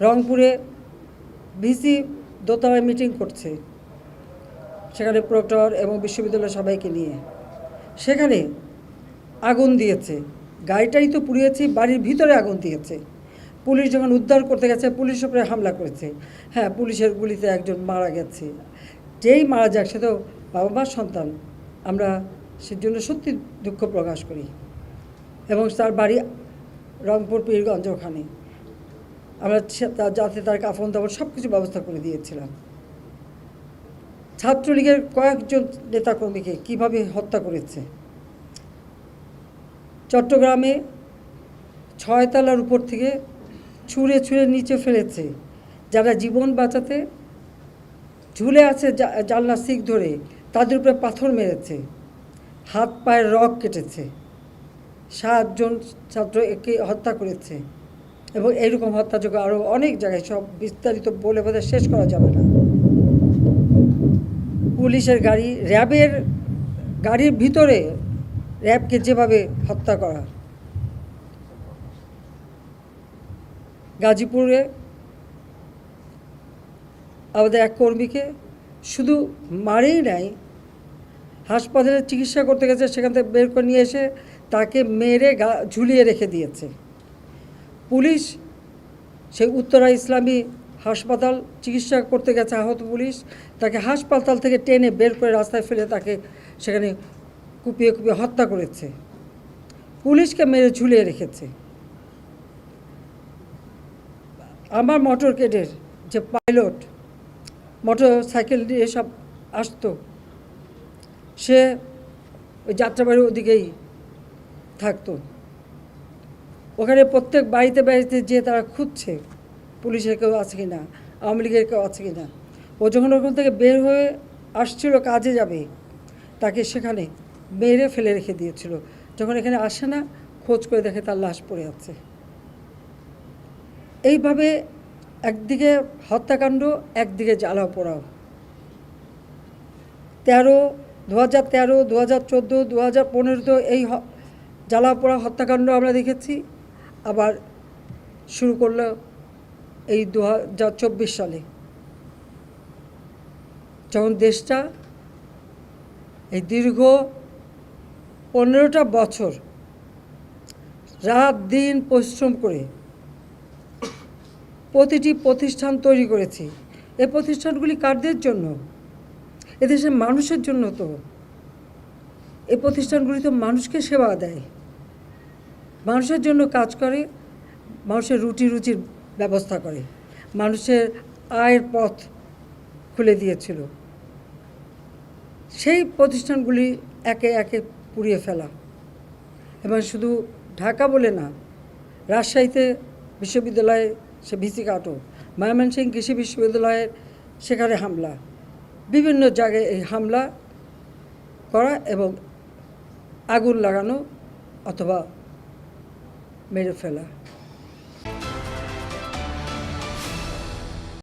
রংপুরে ভিসি দোতলায় মিটিং করছে, সেখানে প্রক্টর এবং বিশ্ববিদ্যালয়ের সবাইকে নিয়ে। সেখানে আগুন দিয়েছে, গাড়িটাই তো পুড়িয়েছে, বাড়ির ভিতরে আগুন দিয়েছে। পুলিশ যখন উদ্ধার করতে গেছে পুলিশের উপরে হামলা করেছে। হ্যাঁ, পুলিশের গুলিতে একজন মারা গেছে। যেই মারা যাক সে তো বাবা মার সন্তান। আমরা সেজন্য সত্যি দুঃখ প্রকাশ করি। এবং তার বাড়ি রংপুর পীরগঞ্জ, ওখানে আমরা যাতে তার কাফন দাফন সব কিছু ব্যবস্থা করে দিয়েছিলাম। ছাত্রলীগের কয়েকজন নেতাকর্মীকে কীভাবে হত্যা করেছে। চট্টগ্রামে 6 তলার উপর থেকে ছুঁড়ে ছুঁড়ে নিচে ফেলেছে। যারা জীবন বাঁচাতে ঝুলে আছে জানলার শিক ধরে, তাদের উপরে পাথর মেরেছে, হাত পায়ের রগ কেটেছে, 7 জন ছাত্রকে হত্যা করেছে। এবং এইরকম হত্যাযোগ্য আরও অনেক জায়গায়, সব বিস্তারিত বলে বোধহয় শেষ করা যাবে না। পুলিশের গাড়ি, র্যাবের গাড়ির ভিতরে র্যাবকে যেভাবে হত্যা করা। গাজীপুরে আমাদের এক কর্মীকে শুধু মারেই নাই, হাসপাতালে চিকিৎসা করতে গেছে, সেখান থেকে বের করে নিয়ে এসে তাকে মেরে ঝুলিয়ে রেখে দিয়েছে পুলিশ। সেই উত্তরা ইসলামী হাসপাতাল চিকিৎসা করতে গেছে আহত পুলিশ, তাকে হাসপাতাল থেকে টেনে বের করে রাস্তায় ফেলে তাকে সেখানে কুপিয়ে কুপিয়ে হত্যা করেছে, পুলিশকে মেরে ঝুলিয়ে রেখেছে। আমার মোটর কেডের যে পাইলট মোটর সাইকেল দিয়ে সব আসতো, সে ওই যাত্রাবাড়ির ওদিকেই থাকতো। ওখানে প্রত্যেক বাড়িতে বাড়িতে যেয়ে তারা খুঁজছে পুলিশের কেউ আছে কি না, আওয়ামী লীগের কেউ আছে কি না। ও যখন ওখান থেকে বের হয়ে আসছিল কাজে যাবে, তাকে সেখানে মেরে ফেলে রেখে দিয়েছিল। যখন এখানে আসে না, খোঁজ করে দেখে তার লাশ পড়ে আছে। এইভাবে একদিকে হত্যাকাণ্ড, একদিকে জ্বালাও পোড়াও। 2013, 2014, 2015 এই জ্বালাও পোড়া হত্যাকাণ্ড আমরা দেখেছি। আবার শুরু করলো এই 2024 সালে, যখন দেশটা এই দীর্ঘ 15টা বছর রাত দিন পরিশ্রম করে প্রতিটি প্রতিষ্ঠান তৈরি করেছি। এই প্রতিষ্ঠানগুলি কাদের জন্য? এদেশের মানুষের জন্য। তো এই প্রতিষ্ঠানগুলি তো মানুষকে সেবা দেয়, মানুষের জন্য কাজ করে, মানুষের রুজির ব্যবস্থা করে, মানুষের আয়ের পথ খুলে দিয়েছিল। সেই প্রতিষ্ঠানগুলি একে একে পুড়িয়ে ফেলা। এবং শুধু ঢাকা বলে না, রাজশাহীতে বিশ্ববিদ্যালয়ে সে ভিসি কাটো, ময়মনসিংহ কৃষি বিশ্ববিদ্যালয়ের সেখানে হামলা, বিভিন্ন জায়গায় এই হামলা করা এবং আগুন লাগানো অথবা মেরে ফেলা।